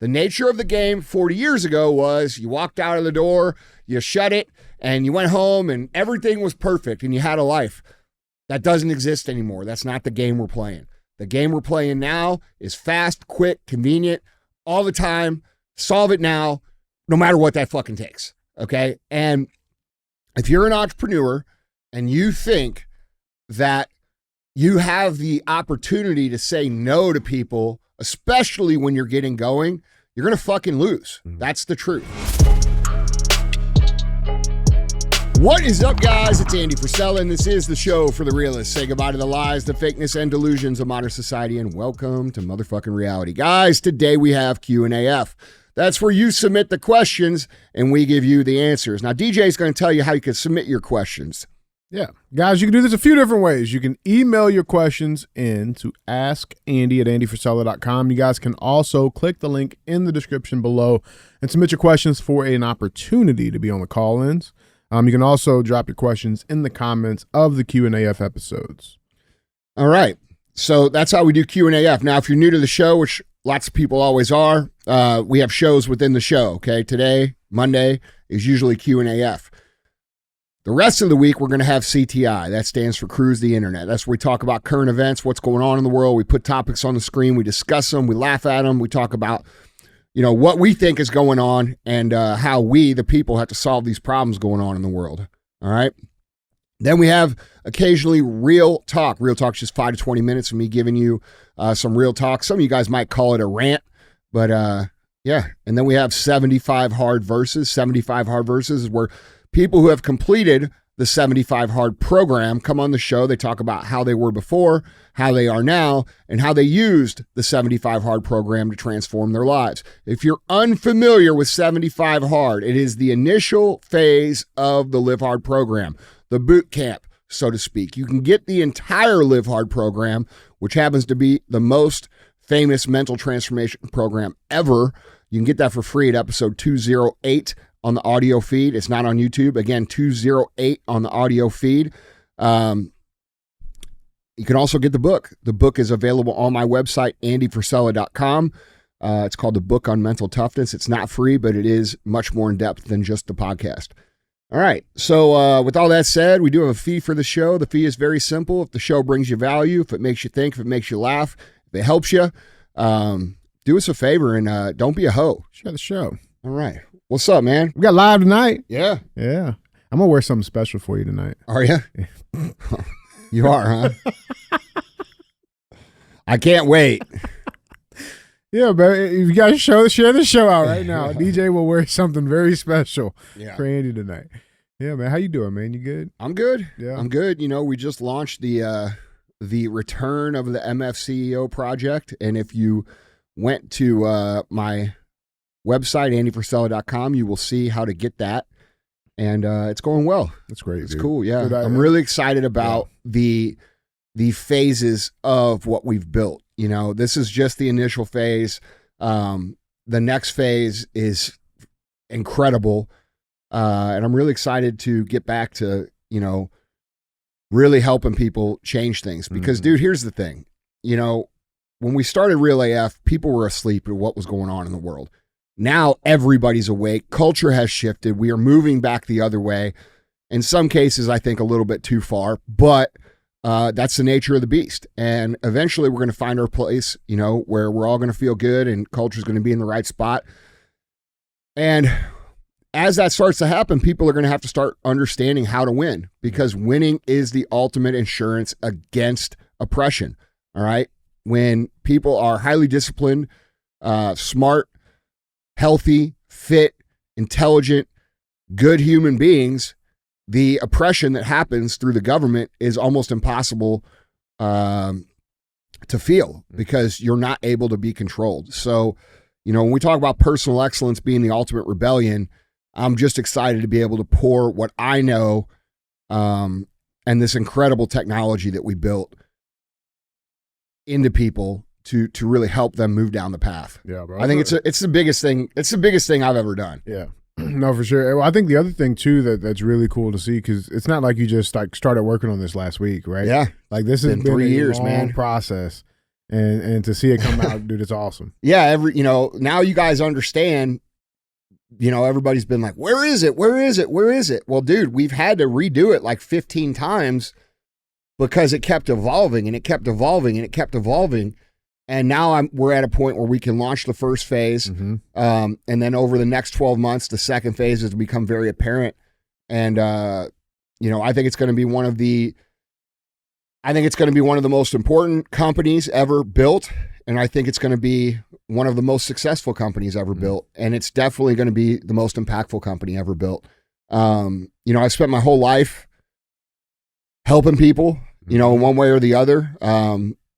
The nature of the game 40 years ago was you walked out of the door, you shut it, and you went home, and everything was perfect, and you had a life. That doesn't exist anymore. That's not the game we're playing. The game we're playing now is fast, quick, convenient, all the time. Solve it now, no matter what that fucking takes, okay? And if you're an entrepreneur and you think that you have the opportunity to say no to people, especially when you're getting going, you're going to fucking lose. That's the truth. What is up, guys? It's Andy Frisella, and this is the show for the realists. Say goodbye to the lies, the fakeness, and delusions of modern society, and welcome to motherfucking reality. Guys, today we have Q&AF. That's where you submit the questions, and we give you the answers. Now, DJ is going to tell you how you can submit your questions. Yeah. Guys, you can do this a few different ways. You can email your questions in to askandy@andyfrisella.com. You guys can also click the link in the description below and submit your questions for an opportunity to be on the call-ins. You can also drop your questions in the comments of the Q&AF episodes. All right. So that's how we do Q&AF. Now, if you're new to the show, which lots of people always are, we have shows within the show, okay? Today, Monday, is usually Q&AF. The rest of the week, we're going to have CTI. That stands for Cruise the Internet. That's where we talk about current events, what's going on in the world. We put topics on the screen. We discuss them. We laugh at them. We talk about, what we think is going on and how we, the people, have to solve these problems going on in the world. All right? Then we have occasionally real talk. Real talk is just 5 to 20 minutes of me giving you some real talk. Some of you guys might call it a rant, but yeah. And then we have 75 hard verses. 75 hard verses is where people who have completed the 75 hard program come on the show. They talk about how they were before, how they are now, and how they used the 75 hard program to transform their lives. If you're unfamiliar with 75 hard, it is the initial phase of the Live Hard program, the boot camp, so to speak. You can get the entire Live Hard program, which happens to be the most famous mental transformation program ever. You can get that for free at episode 208 on the audio feed. It's not on YouTube. Again, 208 on the audio feed. You can also get the book. The book is available on my website, andyfrisella.com. It's called The Book on Mental Toughness. It's not free, but it is much more in depth than just the podcast. All right. So with all that said, we do have a fee for the show. The fee is very simple. If the show brings you value, if it makes you think, if it makes you laugh, if it helps you, do us a favor and don't be a hoe. Share the show. All right. What's up, man? We got live tonight. Yeah. Yeah. I'm going to wear something special for you tonight. Are you? You are, huh? I can't wait. Yeah, but you got to share the show out right now. DJ will wear something very special for Andy tonight. Yeah, man. How you doing, man? You good? I'm good. Yeah. I'm good. We just launched the return of the MF CEO project. And if you went to my website, andyfrisella.com, you will see how to get that. And it's going well. That's great. It's dude. cool. Yeah. I'm really excited about the phases of what we've built. This is just the initial phase. The next phase is incredible. And I'm really excited to get back to, really helping people change things. Because, dude, here's the thing. When we started Real AF, people were asleep at what was going on in the world. Now everybody's awake. Culture has shifted. We are moving back the other way. In some cases, I think a little bit too far, but that's the nature of the beast. And eventually we're going to find our place, where we're all going to feel good and culture is going to be in the right spot. And as that starts to happen, people are going to have to start understanding how to win, because winning is the ultimate insurance against oppression. All right. When people are highly disciplined, smart, healthy, fit, intelligent, good human beings, the oppression that happens through the government is almost impossible to feel, because you're not able to be controlled. So, when we talk about personal excellence being the ultimate rebellion, I'm just excited to be able to pour what I know and this incredible technology that we built into people to really help them move down the path. Yeah, bro. I think it's the biggest thing. It's the biggest thing I've ever done. Yeah. No, for sure. Well, I think the other thing too that's really cool to see, because it's not like you just started working on this last week, right? Yeah. Like this has been 3 years, a long man. process. and to see it come out, dude, it's awesome. Yeah, now you guys understand, everybody's been like, where is it? Where is it? Where is it? Well, dude, we've had to redo it like 15 times because it kept evolving and it kept evolving and it kept evolving. And now we're at a point where we can launch the first phase. Mm-hmm. And then over the next 12 months, the second phase has become very apparent. And, I think it's going to be one of the most important companies ever built. And I think it's going to be one of the most successful companies ever built. And it's definitely going to be the most impactful company ever built. I spent my whole life helping people, in one way or the other,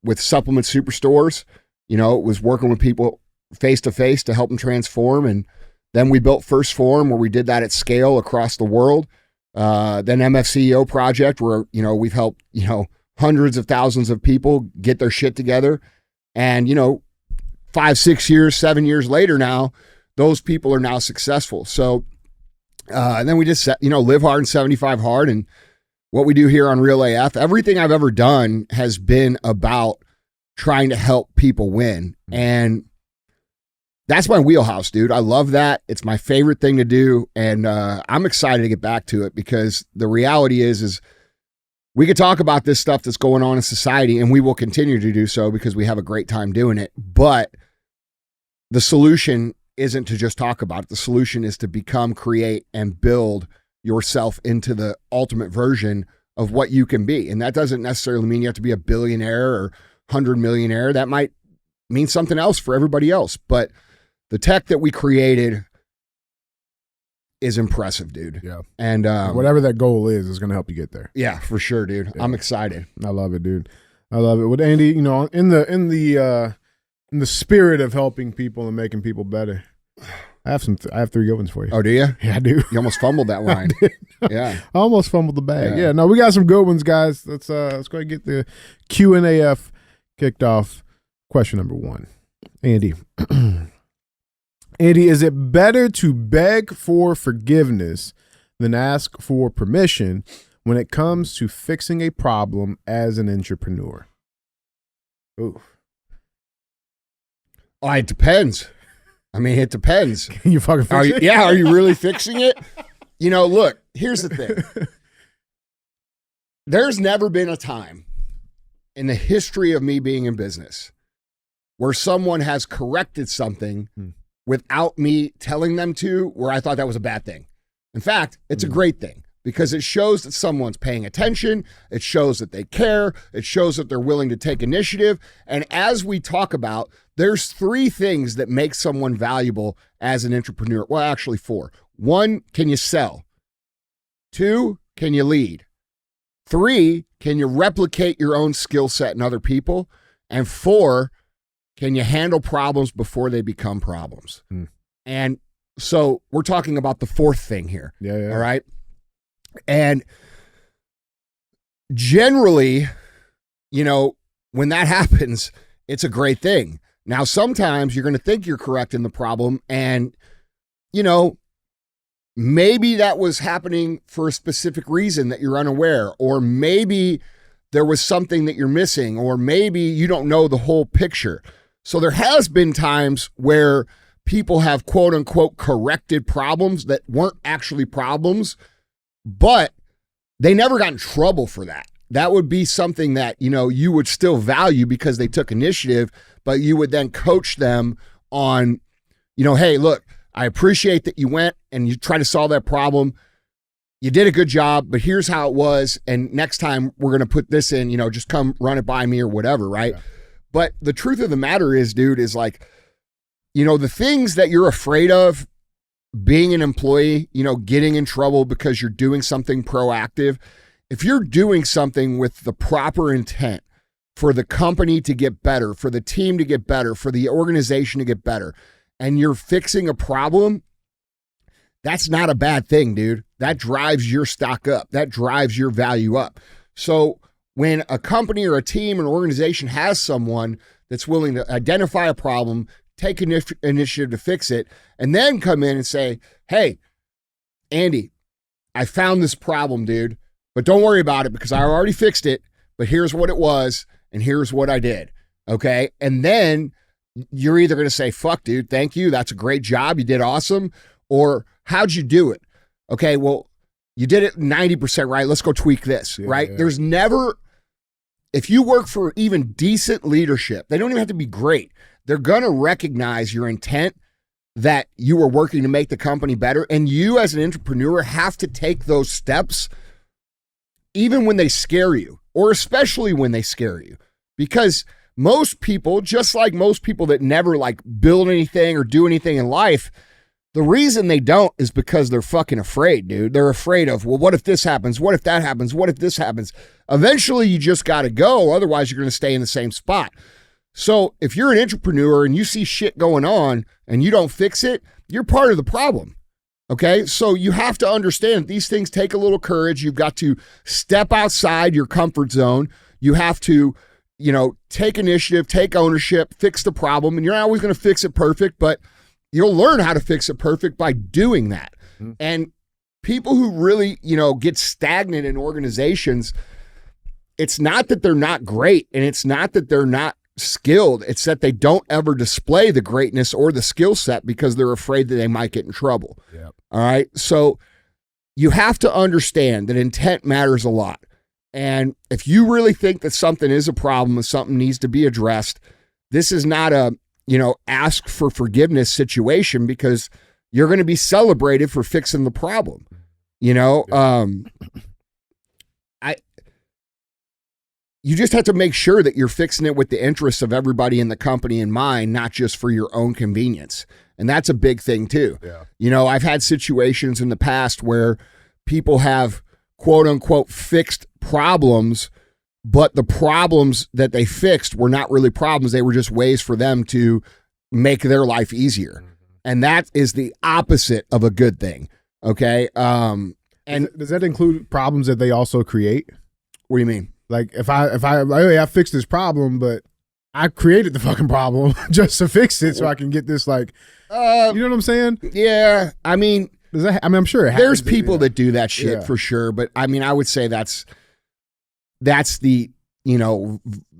with supplement superstores. It was working with people face to face to help them transform. And then we built First Form, where we did that at scale across the world. Then MFCEO Project, where, we've helped, hundreds of thousands of people get their shit together. And, 5, 6 years, 7 years later now, those people are now successful. So, and then we just, live hard and 75 hard. And what we do here on Real AF, everything I've ever done has been about trying to help people win. And that's my wheelhouse, dude. I love that. It's my favorite thing to do. And I'm excited to get back to it, because the reality is we could talk about this stuff that's going on in society, and we will continue to do so because we have a great time doing it. But the solution isn't to just talk about it. The solution is to become, create, and build yourself into the ultimate version of what you can be. And that doesn't necessarily mean you have to be a billionaire or 100 millionaire. That might mean something else for everybody else. But the tech that we created is impressive, dude. Yeah. And whatever that goal is going to help you get there. Yeah, for sure, dude. Yeah. I'm excited. I love it, dude. I love it. With Andy, in the spirit of helping people and making people better, I have 3 good ones for you. Oh, do you? Yeah, I do. You almost fumbled that line. Yeah. I almost fumbled the bag. Yeah. No, we got some good ones, guys. Let's go ahead and get the Q&AF kicked off. Question number 1. Andy. Andy, is it better to beg for forgiveness than ask for permission when it comes to fixing a problem as an intrapreneur? Ooh. Oh, it depends. I mean, it depends. Can you fucking fix it? Yeah, are you really fixing it? Look, here's the thing. There's never been a time in the history of me being in business where someone has corrected something without me telling them to, where I thought that was a bad thing. In fact, it's a great thing, because it shows that someone's paying attention. It shows that they care. It shows that they're willing to take initiative. And as we talk about, there's 3 things that make someone valuable as an entrepreneur. Well, actually 4. 1, can you sell? 2, can you lead? 3, can you replicate your own skill set in other people? And 4, can you handle problems before they become problems? And so we're talking about the 4th thing here. Yeah. All right. And generally, when that happens, it's a great thing. Now, sometimes you're going to think you're correcting the problem, and, maybe that was happening for a specific reason that you're unaware, or maybe there was something that you're missing, or maybe you don't know the whole picture. So there has been times where people have quote unquote corrected problems that weren't actually problems, but they never got in trouble for that. That would be something that, you would still value because they took initiative, but you would then coach them on, hey, look, I appreciate that you went and you tried to solve that problem. You did a good job, but here's how it was. And next time we're going to put this in, just come run it by me or whatever. Right. Yeah. But the truth of the matter is, dude, is like, the things that you're afraid of being an employee, getting in trouble because you're doing something proactive. If you're doing something with the proper intent for the company to get better, for the team to get better, for the organization to get better, and you're fixing a problem, that's not a bad thing, dude. That drives your stock up. That drives your value up. So when a company or a team or organization has someone that's willing to identify a problem, take initiative to fix it, and then come in and say, hey, Andy, I found this problem, dude, but don't worry about it because I already fixed it, but here's what it was, and here's what I did. Okay. And then you're either going to say, fuck, dude, thank you. That's a great job. You did awesome. Or how'd you do it? Okay. Well, you did it 90% right. Let's go tweak this, right? Yeah. There's never, if you work for even decent leadership, they don't even have to be great. They're going to recognize your intent that you were working to make the company better. And you as an entrepreneur have to take those steps even when they scare you, or especially when they scare you. Because most people, just like most people that never like build anything or do anything in life, the reason they don't is because they're fucking afraid, dude. They're afraid of, well, what if this happens? What if that happens? What if this happens? Eventually you just got to go. Otherwise you're going to stay in the same spot. So if you're an entrepreneur and you see shit going on and you don't fix it, you're part of the problem. Okay. So you have to understand that these things take a little courage. You've got to step outside your comfort zone. You have to, take initiative, take ownership, fix the problem. And you're not always going to fix it perfect, but you'll learn how to fix it perfect by doing that. Mm-hmm. And people who really, get stagnant in organizations, it's not that they're not great and it's not that they're not skilled. It's that they don't ever display the greatness or the skill set because they're afraid that they might get in trouble. Yep. All right. So you have to understand that intent matters a lot. And if you really think that something is a problem and something needs to be addressed, this is not a, ask for forgiveness situation, because you're going to be celebrated for fixing the problem. You just have to make sure that you're fixing it with the interests of everybody in the company in mind, not just for your own convenience. And that's a big thing too. Yeah. I've had situations in the past where people have quote unquote fixed problems, but the problems that they fixed were not really problems. They were just ways for them to make their life easier. And that is the opposite of a good thing. Okay. And does that include problems that they also create? What do you mean? Like if I fixed this problem, but I created the fucking problem just to fix it so I can get this, like, you know what I'm saying? Yeah. I mean, I'm sure it happens. There's people that do that shit for sure. But I mean, I would say that's the,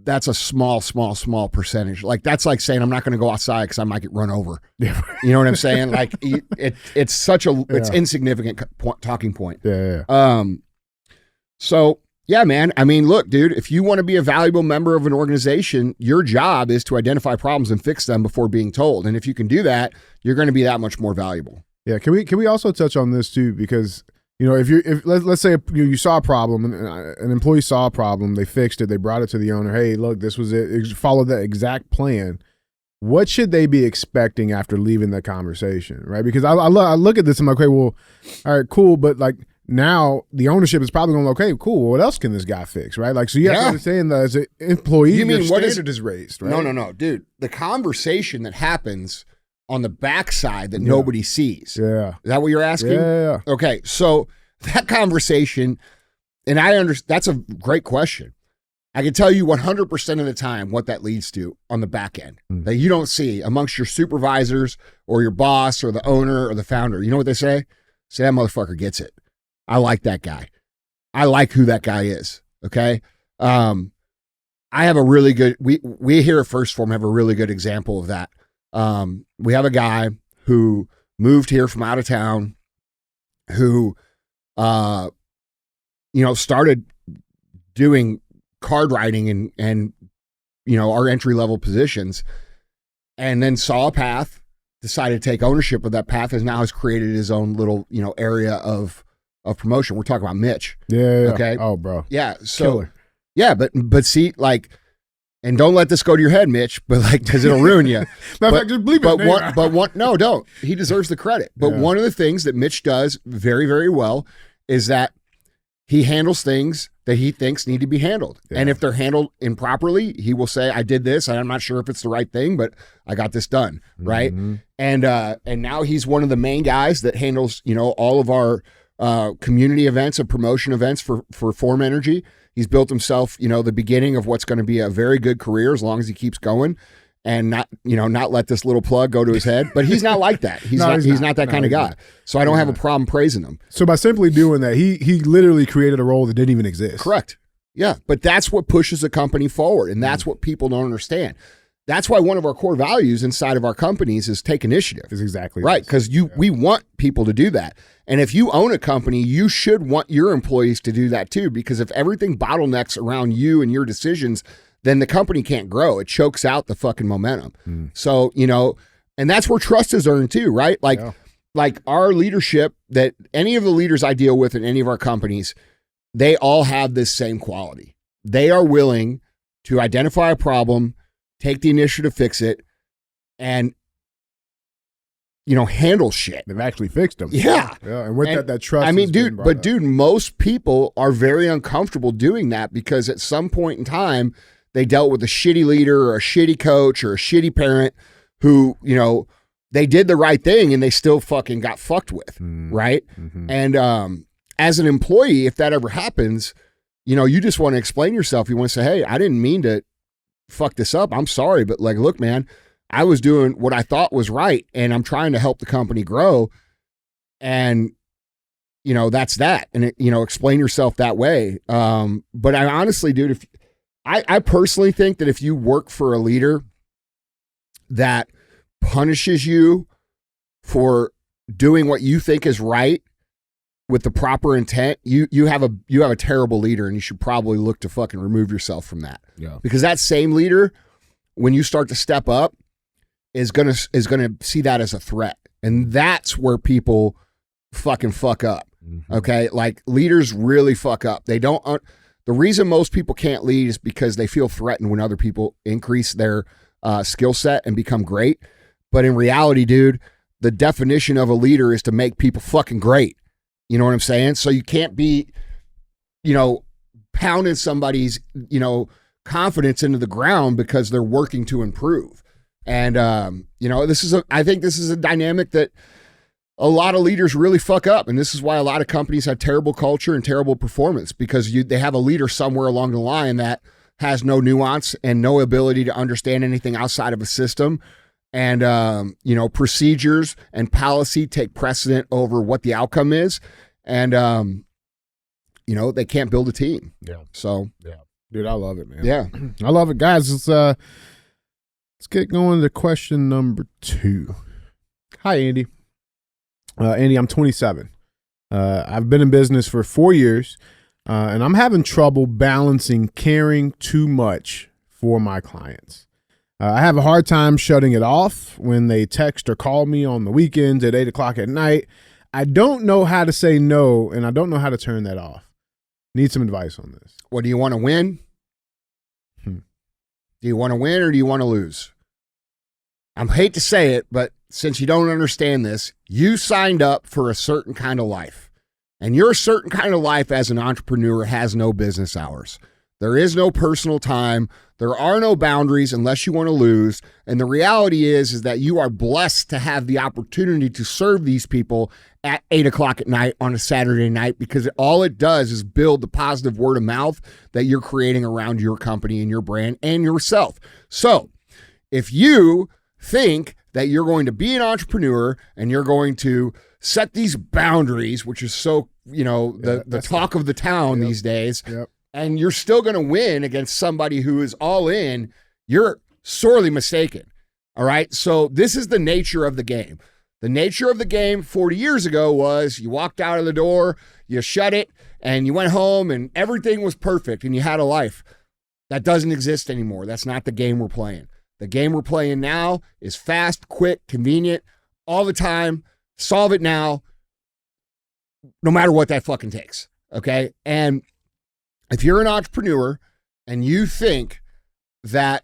that's a small percentage. Like that's like saying, I'm not going to go outside because I might get run over. Yeah. You know what I'm saying? Like it's such a, it's insignificant talking point. Yeah. So yeah, man. I mean, look, dude, if you want to be a valuable member of an organization, your job is to identify problems and fix them before being told. And if you can do that, you're going to be that much more valuable. Yeah. Can we also touch on this too? Because, if let's say you saw a problem and an employee saw a problem, they fixed it, they brought it to the owner. Hey, look, this was it. Followed that exact plan. What should they be expecting after leaving the conversation? Right. Because I look at this and I'm like, okay, well, all right, cool. But like, now the ownership is probably going, okay, cool. Well, what else can this guy fix, right? Like, so you have to understand that as an employee, you mean your standard is raised, right? No, dude. The conversation that happens on the backside that nobody sees. Yeah. Is that what you're asking? Yeah. Okay, so that conversation, and that's a great question. I can tell you 100% of the time what that leads to on the back end that you don't see amongst your supervisors or your boss or the owner or the founder. You know what they say? Say, that motherfucker gets it. I like that guy. I like who that guy is. Okay. I have a really good, we here at First Form have a really good example of that. We have a guy who moved here from out of town who, started doing card writing and our entry level positions, and then saw a path, decided to take ownership of that path, and now has created his own little, area of promotion. We're talking about Mitch. Yeah. Okay. Oh, bro. Yeah. So, killer. Yeah, but see, like, and don't let this go to your head, Mitch, but like, because it'll ruin you. Just bleep it. No, don't. He deserves the credit. But one of the things that Mitch does very, very well is that he handles things that he thinks need to be handled. Yeah. And if they're handled improperly, he will say, I did this, and I'm not sure if it's the right thing, but I got this done. Right. Mm-hmm. And now he's one of the main guys that handles, all of our community events and promotion events for Form Energy. He's built himself, the beginning of what's going to be a very good career as long as he keeps going and not let this little plug go to his head. But he's not like that. He's not that kind of guy. So I don't have a problem praising him. So by simply doing that, he literally created a role that didn't even exist. Correct. Yeah, but that's what pushes a company forward, and that's what people don't understand. That's why one of our core values inside of our companies is take initiative. Is exactly right, because we want people to do that. And if you own a company, you should want your employees to do that too, because if everything bottlenecks around you and your decisions, then the company can't grow. It chokes out the fucking momentum. So, and that's where trust is earned too, right? Like our leadership, that any of the leaders I deal with in any of our companies, they all have this same quality. They are willing to identify a problem, take the initiative to fix it, and handle shit. They've actually fixed them. Yeah. And with that trust. I mean, dude, most people are very uncomfortable doing that because at some point in time, they dealt with a shitty leader or a shitty coach or a shitty parent who, they did the right thing and they still fucking got fucked with. Right. And as an employee, if that ever happens, you just want to explain yourself. You want to say, hey, I didn't mean to fuck this up. I'm sorry. But look, man, I was doing what I thought was right, and I'm trying to help the company grow. And, that's that. And, explain yourself that way. But I honestly, dude, I personally think that if you work for a leader that punishes you for doing what you think is right with the proper intent, you have a terrible leader, and you should probably look to fucking remove yourself from that. Yeah. Because that same leader, when you start to step up, is gonna see that as a threat, and that's where people fucking fuck up. Okay, like leaders really fuck up. They don't. The reason most people can't lead is because they feel threatened when other people increase their skill set and become great. But in reality, dude, the definition of a leader is to make people fucking great. You know what I'm saying? So you can't be, pounding somebody's, confidence into the ground because they're working to improve. And, I think this is a dynamic that a lot of leaders really fuck up. And this is why a lot of companies have terrible culture and terrible performance, because they have a leader somewhere along the line that has no nuance and no ability to understand anything outside of a system. And, procedures and policy take precedent over what the outcome is. And, they can't build a team. Yeah. So, yeah, dude, I love it, man. Yeah. I love it, guys. Let's get going to question number 2. Hi, Andy. Andy, I'm 27. I've been in business for 4 years, and I'm having trouble balancing caring too much for my clients. I have a hard time shutting it off when they text or call me on the weekends at 8 o'clock at night. I don't know how to say no, and I don't know how to turn that off. Need some advice on this. What, do you want to win? Do you want to win or do you want to lose? I hate to say it, but since you don't understand this, you signed up for a certain kind of life. And your certain kind of life as an entrepreneur has no business hours. There is no personal time. There are no boundaries unless you want to lose. And the reality is that you are blessed to have the opportunity to serve these people at 8 o'clock at night on a Saturday night, because all it does is build the positive word of mouth that you're creating around your company and your brand and yourself. So if you think that you're going to be an entrepreneur and you're going to set these boundaries, which is so, the talk of the town these days, and you're still going to win against somebody who is all in, you're sorely mistaken. All right. So this is the nature of the game. The nature of the game 40 years ago was you walked out of the door, you shut it, and you went home and everything was perfect and you had a life. That doesn't exist anymore. That's not the game we're playing. The game we're playing now is fast, quick, convenient, all the time. Solve it now, no matter what that fucking takes. Okay. And if you're an entrepreneur and you think that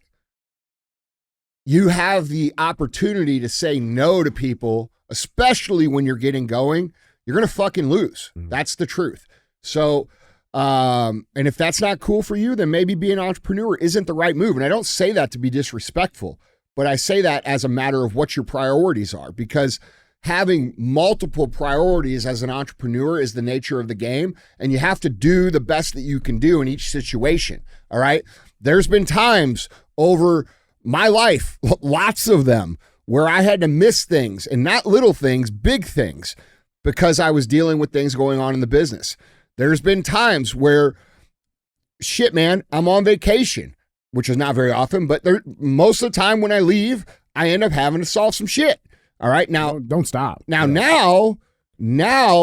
you have the opportunity to say no to people, especially when you're getting going, you're going to fucking lose. That's the truth. So, and if that's not cool for you, then maybe being an entrepreneur isn't the right move. And I don't say that to be disrespectful, but I say that as a matter of what your priorities are, because having multiple priorities as an entrepreneur is the nature of the game, and you have to do the best that you can do in each situation. All right. There's been times over my life, lots of them, where I had to miss things, and not little things, big things, because I was dealing with things going on in the business. There's been times where shit, man, I'm on vacation, which is not very often, but most of the time when I leave, I end up having to solve some shit. All right. Now, don't stop. Now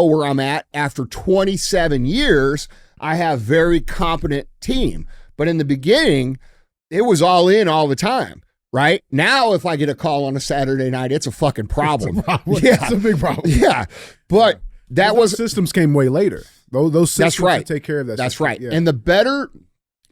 where I'm at after 27 years, I have very competent team. But in the beginning, it was all in all the time. Right now, if I get a call on a Saturday night, it's a fucking problem. Yeah, it's a big problem. Yeah, but those systems came way later. Those systems that's right. take care of that. That's system. right. Yeah. And the better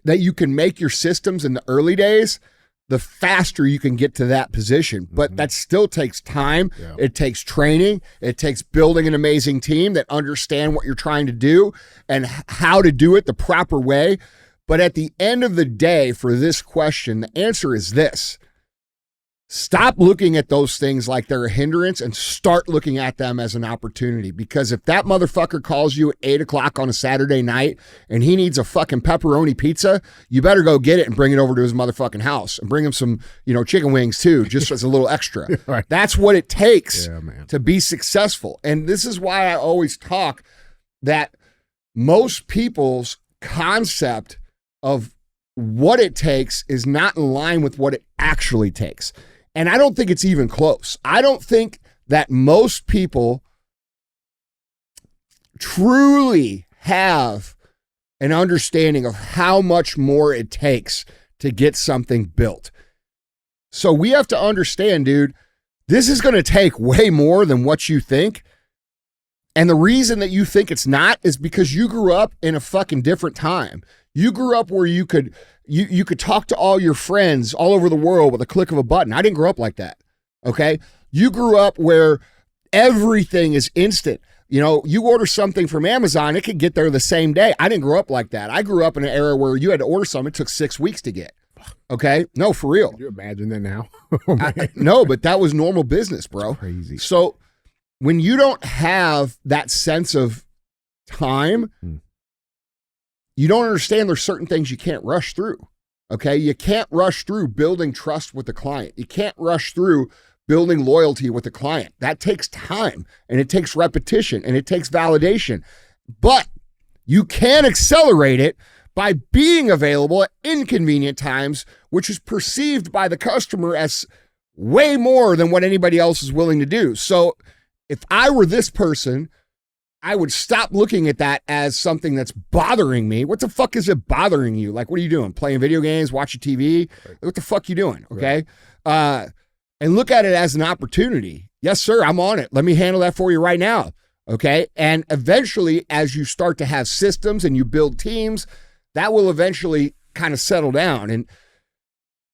that you can make your systems in the early days, the faster you can get to that position. But that still takes time. Yeah. It takes training. It takes building an amazing team that understand what you're trying to do and how to do it the proper way. But at the end of the day, for this question, the answer is this. Stop looking at those things like they're a hindrance and start looking at them as an opportunity. Because if that motherfucker calls you at 8 o'clock on a Saturday night and he needs a fucking pepperoni pizza, you better go get it and bring it over to his motherfucking house and bring him some, chicken wings too, just as a little extra. Right. That's what it takes to be successful. And this is why I always talk that most people's concept of what it takes is not in line with what it actually takes. And I don't think it's even close. I don't think that most people truly have an understanding of how much more it takes to get something built. So we have to understand, dude, this is going to take way more than what you think. And the reason that you think it's not is because you grew up in a fucking different time. You grew up where you could talk to all your friends all over the world with a click of a button. I didn't grow up like that, okay? You grew up where everything is instant. You order something from Amazon, it could get there the same day. I didn't grow up like that. I grew up in an era where you had to order something, it took 6 weeks to get, okay? No, for real. Could you imagine that now? No, but that was normal business, bro. That's crazy. So when you don't have that sense of time, you don't understand there's certain things you can't rush through, okay? You can't rush through building trust with the client. You can't rush through building loyalty with the client. That takes time, and it takes repetition, and it takes validation. But you can accelerate it by being available at inconvenient times, which is perceived by the customer as way more than what anybody else is willing to do. So if I were this person, I would stop looking at that as something that's bothering me. What the fuck is it bothering you? Like, what are you doing? Playing video games, watching TV? Right. What the fuck you doing? Okay. Right. And look at it as an opportunity. Yes, sir, I'm on it. Let me handle that for you right now. Okay. And eventually, as you start to have systems and you build teams, that will eventually kind of settle down. And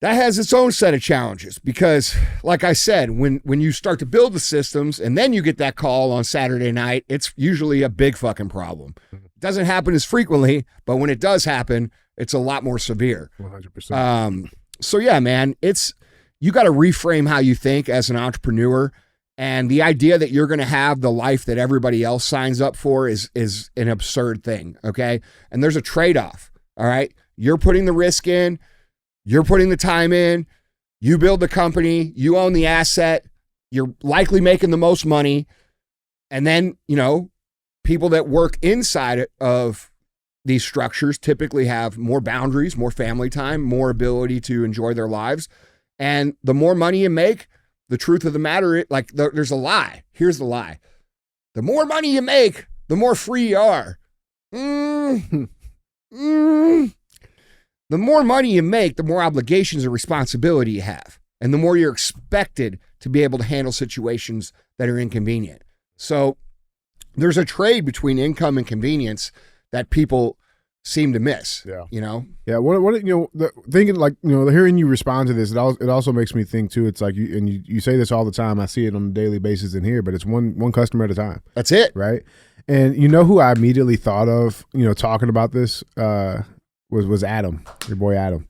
that has its own set of challenges because, like I said, when you start to build the systems and then you get that call on Saturday night, it's usually a big fucking problem. It doesn't happen as frequently, but when it does happen, it's a lot more severe. 100%. So yeah, man, you got to reframe how you think as an entrepreneur. And the idea that you're going to have the life that everybody else signs up for is an absurd thing. Okay. And there's a trade-off. All right. You're putting the risk in. You're putting the time in, you build the company, you own the asset, you're likely making the most money. And then, people that work inside of these structures typically have more boundaries, more family time, more ability to enjoy their lives. And the more money you make, the truth of the matter, there's a lie. Here's the lie. The more money you make, the more free you are. The more money you make, the more obligations and responsibility you have. And the more you're expected to be able to handle situations that are inconvenient. So there's a trade between income and convenience that people seem to miss. Yeah. Yeah. Thinking hearing you respond to this, it also makes me think too. It's like you say this all the time. I see it on a daily basis in here, but it's one customer at a time. That's it. Right. And who I immediately thought of, talking about this, was Adam, your boy Adam.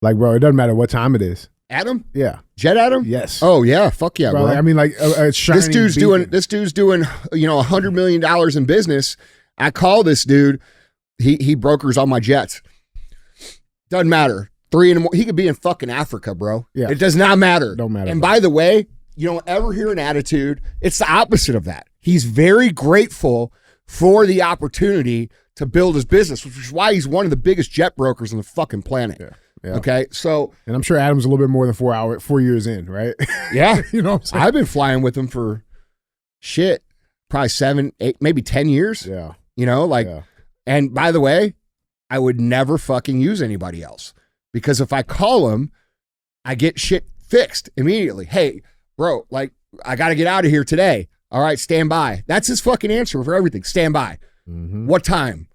Like, bro, it doesn't matter what time it is. Adam? Yeah. Jet Adam? Yes. Oh yeah, fuck yeah, bro. I mean, like a shiny this dude's doing $100 million in business. I call this dude, he brokers all my jets. Doesn't matter. 3 a.m. He could be in fucking Africa, bro. Yeah. It does not matter. Don't matter. And by the way, you don't ever hear an attitude. It's the opposite of that. He's very grateful for the opportunity to build his business, which is why he's one of the biggest jet brokers on the fucking planet. Yeah. Yeah. Okay. So, and I'm sure Adam's a little bit more than 4 years in, right? Yeah. You know what I'm saying? I've been flying with him for probably 7, 8, maybe 10 years. Yeah. You know, like, and by the way, I would never fucking use anybody else, because if I call him, I get shit fixed immediately. Hey, bro, like, I got to get out of here today. All right, stand by. That's his fucking answer for everything. Stand by. Mm-hmm. What time?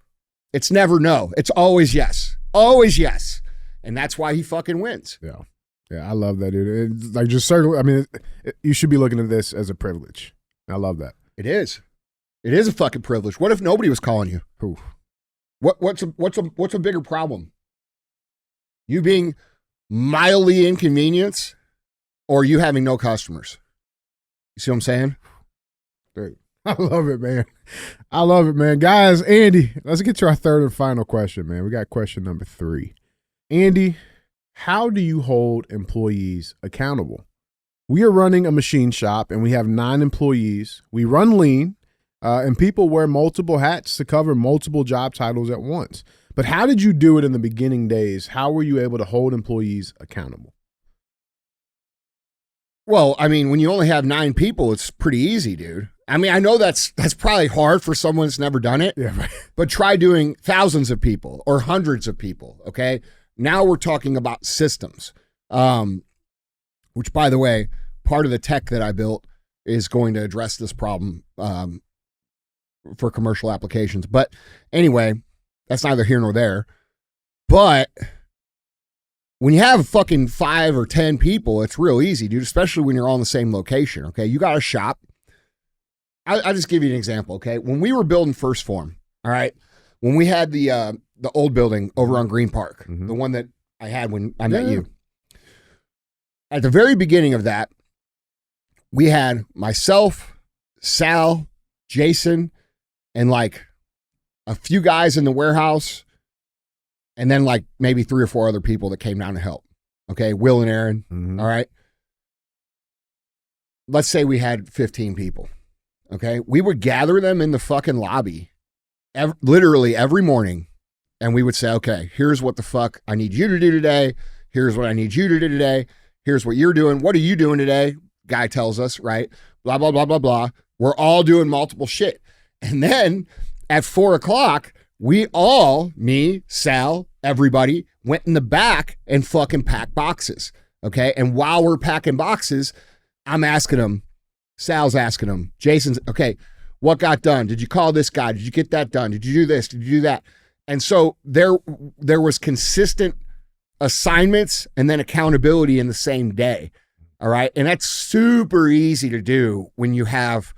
It's never no. It's always yes. Always yes. And that's why he fucking wins. Yeah. Yeah, I love that, dude. It's like, just certainly, I mean, you should be looking at this as a privilege. I love that. It is. It is a fucking privilege. What if nobody was calling you? Oof. What's a bigger problem? You being mildly inconvenienced, or you having no customers? You see what I'm saying? Dude, I love it, man. I love it, man. Guys, Andy, let's get to our third and final question, man. We got question number 3. Andy, how do you hold employees accountable? We are running a machine shop and we have 9 employees. We run lean, and people wear multiple hats to cover multiple job titles at once. But how did you do it in the beginning days? How were you able to hold employees accountable? Well, I mean, when you only have 9 people, it's pretty easy, dude. I mean, I know that's probably hard for someone that's never done it. Yeah, right. But try doing thousands of people or hundreds of people, okay? Now we're talking about systems, which, by the way, part of the tech that I built is going to address this problem for commercial applications. But anyway, that's neither here nor there. But when you have fucking 5 or 10 people, it's real easy, dude, especially when you're all in the same location, okay? You got a shop. I'll just give you an example, okay? When we were building First Form, all right, when we had the old building over on Green Park, the one that I had when I met you. At the very beginning of that, we had myself, Sal, Jason, and like a few guys in the warehouse, and then like maybe 3 or 4 other people that came down to help. Okay, Will and Aaron. All right. Let's say we had 15 people. Okay, we would gather them in the fucking lobby literally every morning, and we would say, okay, here's what the fuck I need you to do today. Here's what I need you to do today. Here's what you're doing. What are you doing today? Guy tells us, right? Blah, blah, blah, blah, blah. We're all doing multiple shit. And then at 4 o'clock, we all, me, Sal, everybody, went in the back and fucking packed boxes. Okay. And while we're packing boxes, I'm asking them, Sal's asking them, Jason's, okay, what got done? Did you call this guy? Did you get that done? Did you do this? Did you do that? And so there was consistent assignments and then accountability in the same day. All right. And that's super easy to do when you have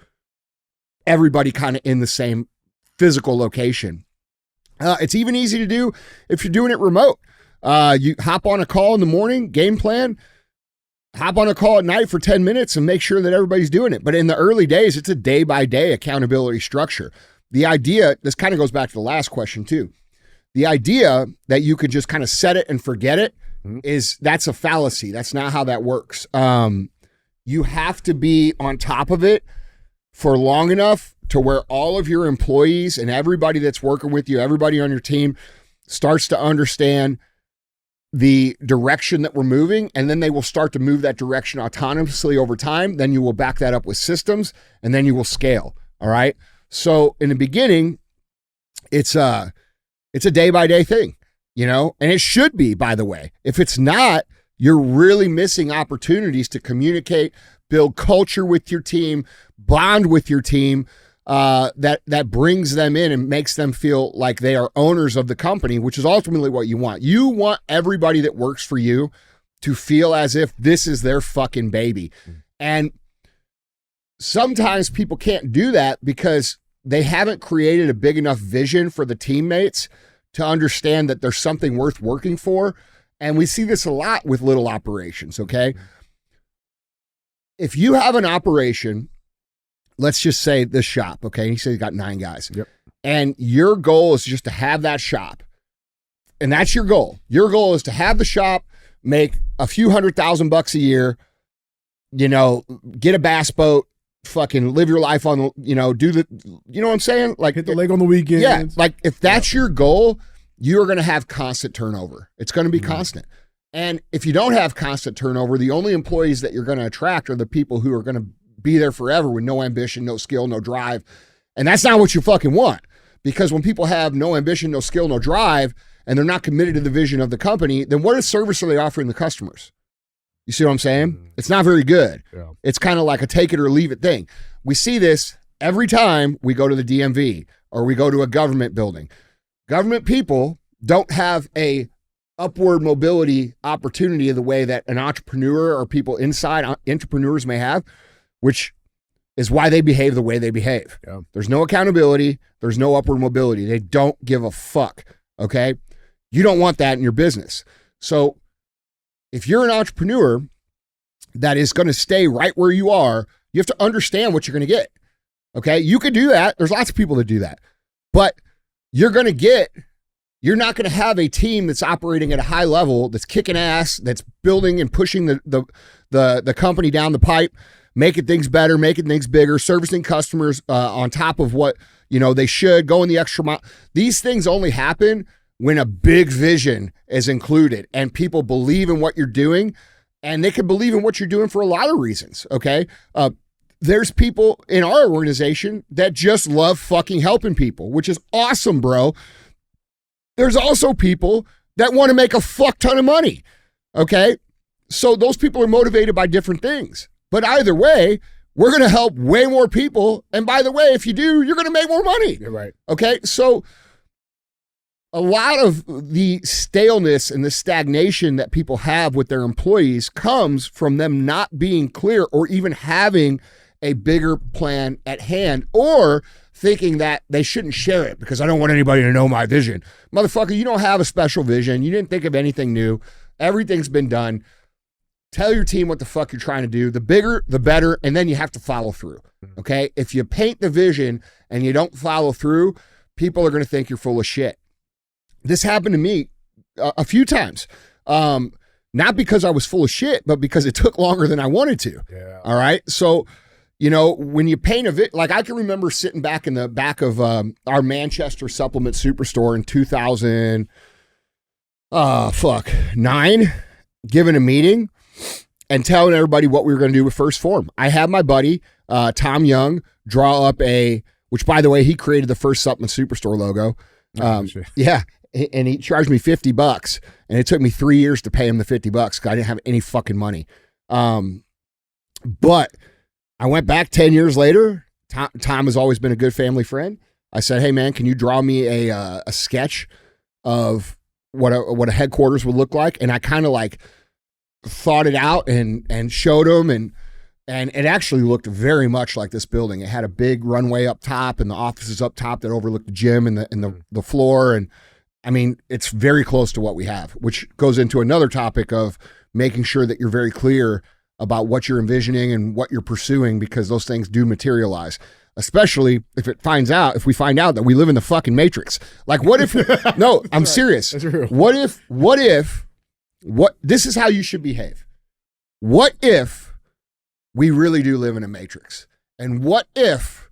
everybody kind of in the same physical location. It's even easy to do if you're doing it remote. You hop on a call in the morning, game plan, hop on a call at night for 10 minutes and make sure that everybody's doing it. But in the early days, it's a day-by-day accountability structure. The idea, this kind of goes back to the last question too. The idea that you could just kind of set it and forget it that's a fallacy. That's not how that works. You have to be on top of it for long enough to where all of your employees and everybody that's working with you, everybody on your team starts to understand the direction that we're moving, and then they will start to move that direction autonomously over time. Then you will back that up with systems, and then you will scale. All right. So in the beginning, it's a day-by-day thing, you know, and it should be, by the way. If it's not, you're really missing opportunities to communicate, build culture with your team, bond with your team, that brings them in and makes them feel like they are owners of the company, which is ultimately what you want. You want everybody that works for you to feel as if this is their fucking baby. And sometimes people can't do that because they haven't created a big enough vision for the teammates to understand that there's something worth working for. And we see this a lot with little operations, okay? If you have an operation, let's just say this shop, okay? He said he got 9 guys. Yep. And your goal is just to have that shop. And that's your goal. Your goal is to have the shop, make a few $100,000 a year, you know, get a bass boat, fucking live your life on, do the, you know what I'm saying? Like hit the leg on the weekends. Yeah. Like if that's your goal, you're going to have constant turnover. It's going to be constant. And if you don't have constant turnover, the only employees that you're going to attract are the people who are going to be there forever with no ambition, no skill, no drive. And that's not what you fucking want. Because when people have no ambition, no skill, no drive, and they're not committed to the vision of the company, then what service are they offering the customers? You see what I'm saying? It's not very good. Yeah. It's kind of like a take it or leave it thing. We see this every time we go to the DMV or we go to a government building. Government people don't have a upward mobility opportunity the way that an entrepreneur or people inside entrepreneurs may have, which is why they behave the way they behave. Yeah. There's no accountability. There's no upward mobility. They don't give a fuck, okay? You don't want that in your business. So if you're an entrepreneur that is going to stay right where you are, you have to understand what you're going to get, okay? You could do that. There's lots of people that do that. But you're not going to have a team that's operating at a high level, that's kicking ass, that's building and pushing the company down the pipe, making things better, making things bigger, servicing customers on top of what, they should, going the extra mile. These things only happen when a big vision is included and people believe in what you're doing, and they can believe in what you're doing for a lot of reasons, okay? There's people in our organization that just love fucking helping people, which is awesome, bro. There's also people that want to make a fuck ton of money, okay? So those people are motivated by different things. But either way, we're going to help way more people. And by the way, if you do, you're going to make more money. You're right. Okay? So a lot of the staleness and the stagnation that people have with their employees comes from them not being clear or even having a bigger plan at hand, or thinking that they shouldn't share it because I don't want anybody to know my vision. Motherfucker, you don't have a special vision. You didn't think of anything new. Everything's been done. Tell your team what the fuck you're trying to do. The bigger, the better, and then you have to follow through, okay? If you paint the vision and you don't follow through, people are going to think you're full of shit. This happened to me a few times. Not because I was full of shit, but because it took longer than I wanted to. Yeah. All right? So, when you paint like I can remember sitting back in the back of our Manchester supplement superstore in 2009, giving a meeting and telling everybody what we were going to do with First Form. I had my buddy, Tom Young, draw up which by the way, he created the first supplement superstore logo. Yeah. And he charged me $50, and it took me 3 years to pay him the $50 because I didn't have any fucking money. But I went back 10 years later. Tom has always been a good family friend. I said, hey man, can you draw me a sketch of what a headquarters would look like? And I kind of like thought it out and showed him, and it actually looked very much like this building. It had a big runway up top and the offices up top that overlooked the gym and the floor. And I mean, it's very close to what we have, which goes into another topic of making sure that you're very clear about what you're envisioning and what you're pursuing, because those things do materialize, especially if we find out that we live in the fucking matrix. Like what if, no, I'm right. Serious. That's real. What if, this is how you should behave. What if we really do live in a matrix? And what if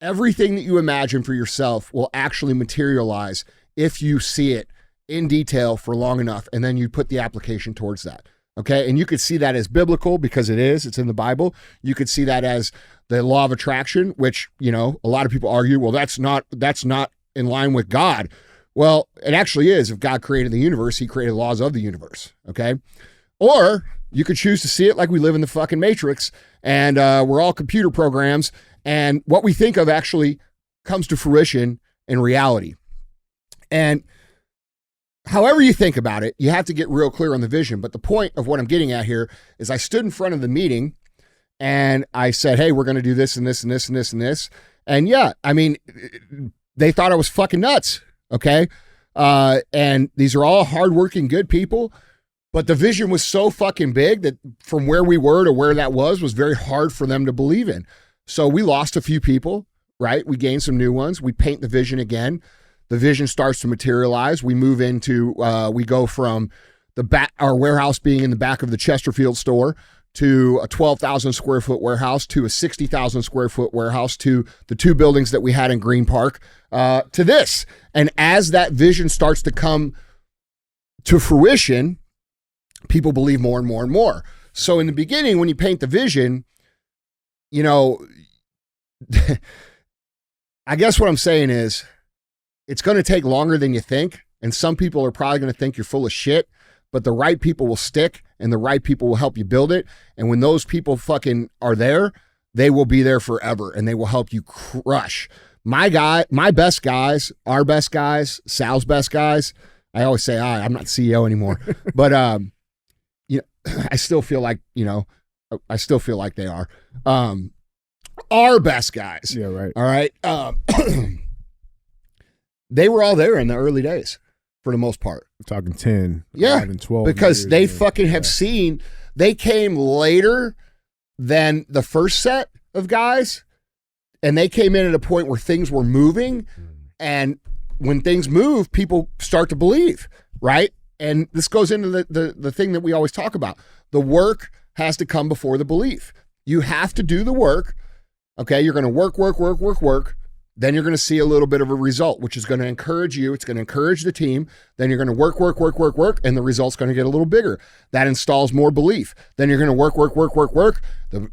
everything that you imagine for yourself will actually materialize if you see it in detail for long enough, and then you put the application towards that? Okay. And you could see that as biblical because it's in the Bible. You could see that as the law of attraction, which, a lot of people argue, well, that's not in line with God. Well, it actually is. If God created the universe, he created laws of the universe. Okay. Or you could choose to see it like we live in the fucking matrix and we're all computer programs, and what we think of actually comes to fruition in reality. And however you think about it, you have to get real clear on the vision. But the point of what I'm getting at here is I stood in front of the meeting and I said, hey, we're going to do this and this and this and this and this. And yeah, I mean, they thought I was fucking nuts. Okay. And these are all hardworking, good people. But the vision was so fucking big that from where we were to where that was very hard for them to believe in. So we lost a few people, right? We gained some new ones. We paint the vision again. The vision starts to materialize. We move into, we go from our warehouse being in the back of the Chesterfield store to a 12,000 square foot warehouse, to a 60,000 square foot warehouse, to the 2 buildings that we had in Green Park, to this. And as that vision starts to come to fruition, people believe more and more and more. So in the beginning, when you paint the vision, you know, I guess what I'm saying is it's going to take longer than you think. And some people are probably going to think you're full of shit, but the right people will stick and the right people will help you build it. And when those people fucking are there, they will be there forever and they will help you crush. My best guys, our best guys, Sal's best guys. I always say, I'm not CEO anymore, but, you know, I still feel like, you know, I still feel like they are. Our best guys. Yeah, right. All right. They were all there in the early days for the most part. We're talking 10, yeah, 11, 12 because years, they fucking have seen, they came later than the first set of guys, and they came in at a point where things were moving, and when things move, people start to believe, right? And this goes into the thing that we always talk about. The work has to come before the belief. You have to do the work. Okay, you're going to work. Then you're going to see a little bit of a result, which is going to encourage you. It's going to encourage the team. Then you're going to work, and the result's going to get a little bigger. That installs more belief. Then you're going to work.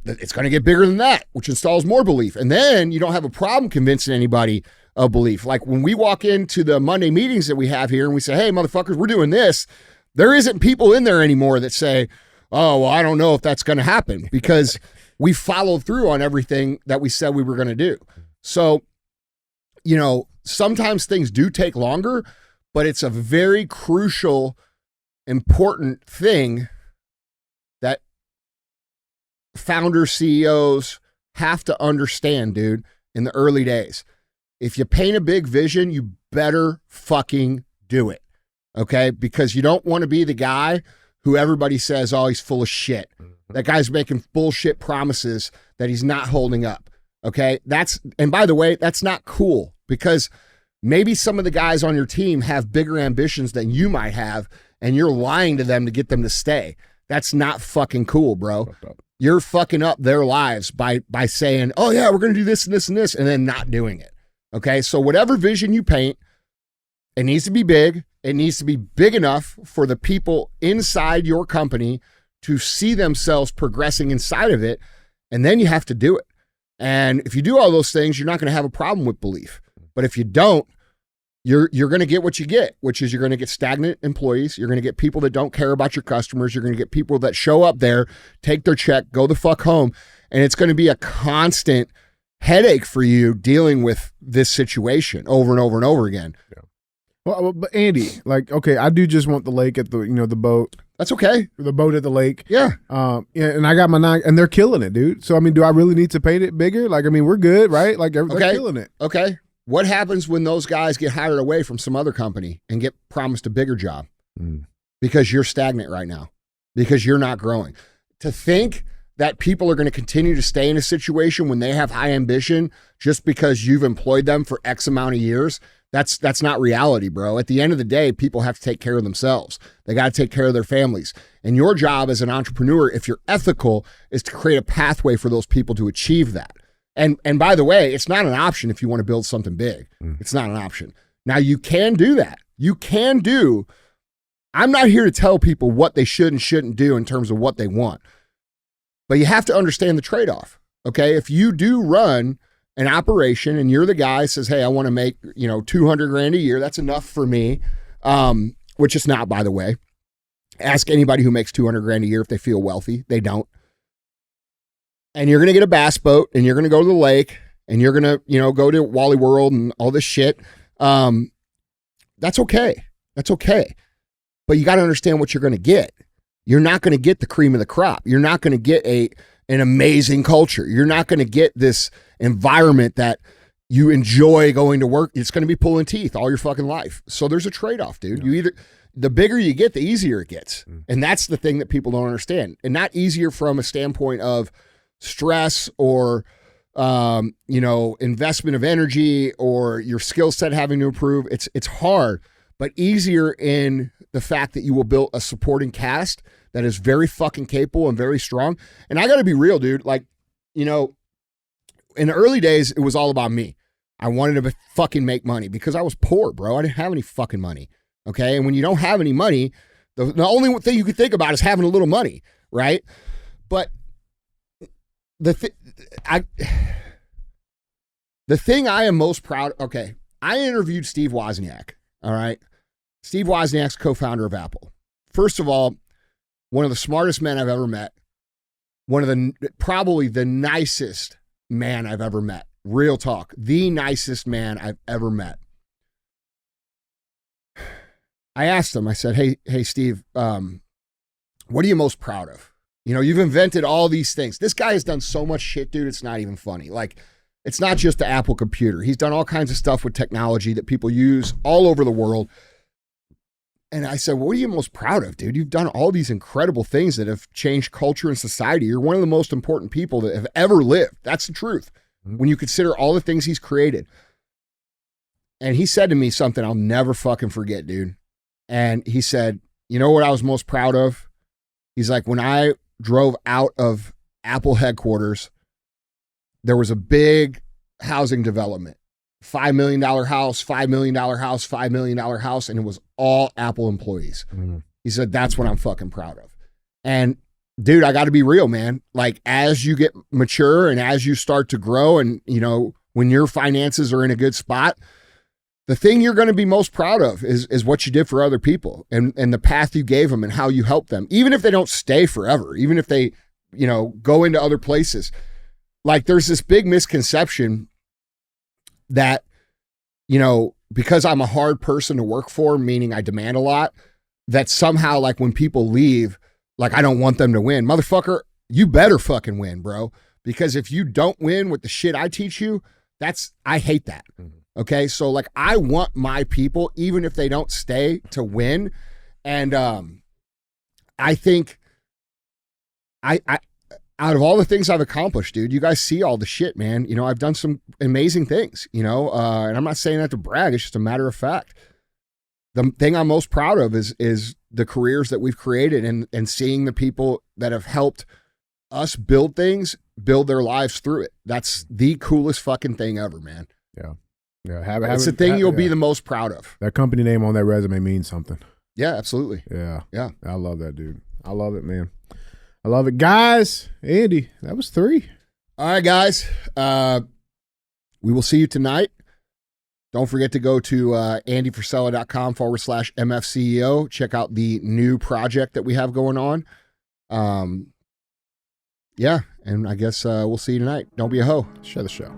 It's going to get bigger than that, which installs more belief. And then you don't have a problem convincing anybody of belief. Like when we walk into the Monday meetings that we have here and we say, hey, motherfuckers, we're doing this. There isn't people in there anymore that say, oh, well, I don't know if that's going to happen, because we followed through on everything that we said we were going to do. So, you know, sometimes things do take longer, but it's a very crucial, important thing that founders, CEOs have to understand, dude, in the early days. If you paint a big vision, you better fucking do it, okay? Because you don't want to be the guy who everybody says, oh, he's full of shit. That guy's making bullshit promises that he's not holding up, okay? And by the way, that's not cool, because maybe some of the guys on your team have bigger ambitions than you might have, and you're lying to them to get them to stay. That's not fucking cool, bro. You're fucking up their lives by saying, oh yeah, we're going to do this and this and this, and then not doing it, okay? So whatever vision you paint, it needs to be big. It needs to be big enough for the people inside your company to see themselves progressing inside of it, and then you have to do it. And if you do all those things, you're not going to have a problem with belief. But if you don't, you're going to get what you get, which is you're going to get stagnant employees. You're going to get people that don't care about your customers. You're going to get people that show up there, take their check, go the fuck home. And it's going to be a constant headache for you dealing with this situation over and over and over again. Yeah. Well, but Andy, like, okay, I do just want the lake at the, you know, the boat. That's okay. The boat at the lake. Yeah. Yeah, and I got my 9, and they're killing it, dude. So, I mean, do I really need to paint it bigger? Like, I mean, we're good, right? Like, they're killing it. Okay. What happens when those guys get hired away from some other company and get promised a bigger job? Because you're stagnant right now, because you're not growing. To think that people are going to continue to stay in a situation when they have high ambition just because you've employed them for X amount of years, that's not reality, bro. At the end of the day, people have to take care of themselves. They got to take care of their families. And your job as an entrepreneur, if you're ethical, is to create a pathway for those people to achieve that. And by the way, it's not an option if you want to build something big. It's not an option. Now, you can do that. I'm not here to tell people what they should and shouldn't do in terms of what they want. But you have to understand the trade-off, okay? If you do run an operation and you're the guy who says, hey, I want to make, you know, $200,000 a year, that's enough for me, which is not, by the way. Ask anybody who makes $200,000 a year if they feel wealthy. They don't. And you're going to get a bass boat and you're going to go to the lake and you're going to, you know, go to Wally World and all this shit. That's okay. That's okay. But you got to understand what you're going to get. You're not going to get the cream of the crop. You're not going to get an amazing culture. You're not going to get this environment that you enjoy going to work. It's going to be pulling teeth all your fucking life. So there's a trade-off, dude. Yeah. The bigger you get, the easier it gets. And that's the thing that people don't understand. And not easier from a standpoint of stress or, you know, investment of energy or your skill set having to improve. It's hard, but easier in the fact that you will build a supporting cast that is very fucking capable and very strong. And I got to be real, dude. Like, you know, in the early days, it was all about me. I wanted to fucking make money because I was poor, bro. I didn't have any fucking money. Okay. And when you don't have any money, the only thing you can think about is having a little money, right? But the thing I am most proud, okay, I interviewed Steve Wozniak, all right? Steve Wozniak's co-founder of Apple. First of all, one of the smartest men I've ever met, probably the nicest man I've ever met. Real talk, the nicest man I've ever met. I asked him, I said, hey, Steve, what are you most proud of? You know, you've invented all these things. This guy has done so much shit, dude, it's not even funny. Like, it's not just the Apple computer. He's done all kinds of stuff with technology that people use all over the world. And I said, well, what are you most proud of, dude? You've done all these incredible things that have changed culture and society. You're one of the most important people that have ever lived. That's the truth. When you consider all the things he's created. And he said to me something I'll never fucking forget, dude. And he said, you know what I was most proud of? He's like, when I drove out of Apple headquarters, there was a big housing development. $5 million house, $5 million house, $5 million house, and it was all Apple employees. He said, that's what I'm fucking proud of. And dude, I got to be real, man. Like, as you get mature and as you start to grow and, you know, when your finances are in a good spot, the thing you're going to be most proud of is what you did for other people and the path you gave them and how you helped them, even if they don't stay forever, even if they, you know, go into other places. Like, there's this big misconception that, you know, because I'm a hard person to work for, meaning I demand a lot, that somehow, like, when people leave, like, I don't want them to win. Motherfucker, you better fucking win, bro. Because if you don't win with the shit I teach you, I hate that. Okay. So, like, I want my people, even if they don't stay, to win. And I think out of all the things I've accomplished, dude, you guys see all the shit, man. You know, I've done some amazing things, you know, and I'm not saying that to brag. It's just a matter of fact. The thing I'm most proud of is the careers that we've created and seeing the people that have helped us build things, build their lives through it. That's the coolest fucking thing ever, man. Yeah. It's the thing you'll be the most proud of. That company name on that resume means something. Yeah, absolutely. Yeah. Yeah. I love that, dude. I love it, man. I love it. Guys, Andy, that was 3. All right, guys. We will see you tonight. Don't forget to go to andyfrisella.com/MFCEO. Check out the new project that we have going on. Yeah, and I guess we'll see you tonight. Don't be a hoe. Share the show.